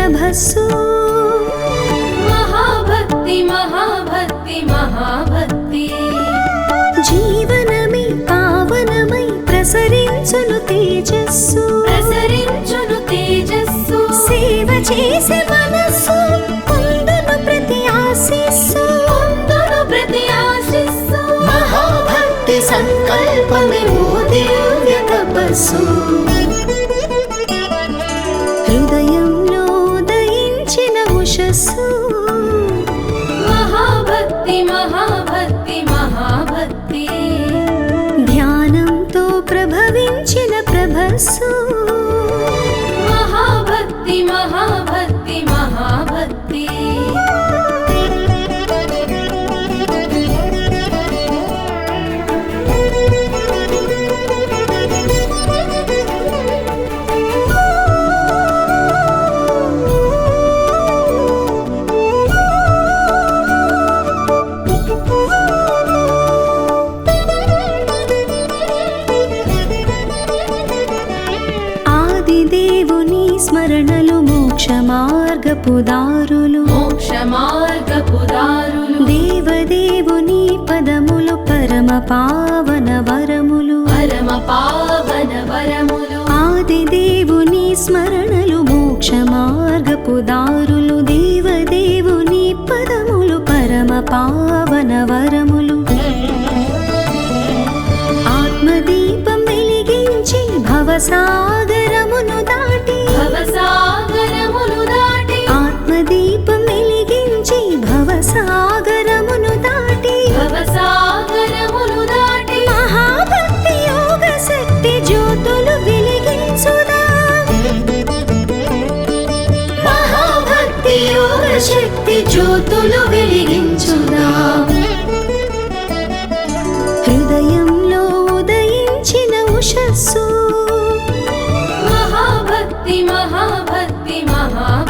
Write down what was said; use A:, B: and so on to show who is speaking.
A: ప్రభస్సు
B: మహాభక్తి మహాభక్తి మహాభక్తి
A: జీవనమే పావనమై ప్రసరించును తేజస్సు
B: ప్రసరించును తేజస్సు
A: సేవ చేసే మనస్సు పొందును ప్రతి ఆశీస్సు
B: పొందును ప్రతి ఆశీస్సు
A: మహాభక్తి సంకల్పమే ఓ దివ్య తపస్సు హృదయంలో ఉదయించిన ఉషస్సు
B: మహాభక్తి మహాభక్తి మహాభక్తి
A: ధ్యానంతో ప్రభవించిన ప్రభస్సు
B: మహాభక్తి మహాభక్తి మహాభక్తి
A: ఆదిదేవుని స్మరణలు మోక్ష మార్గపు దారులు
B: మోక్ష మార్గపు దారులు
A: దేవదేవుని పదములు పరమ పావన వరములు
B: పరమ పావన వరములు
A: ఆదిదేవుని స్మరణలు మోక్ష మార్గపు దారులు దేవదేవుని పదములు పరమ పావన వరములు ఆత్మదీపం వెలిగించి భవసాగరమును దాటి
B: భవసాగరములు దాటి
A: ఆత్మదీపం వెలిగించి భవసాగరమును దాటి
B: భవసాగరములు దాటి
A: మహాభక్తి యోగ శక్తి జ్యోతులు వెలిగించుదా మహాభక్తి యోగ శక్తి జ్యోతులు వెలిగించుదా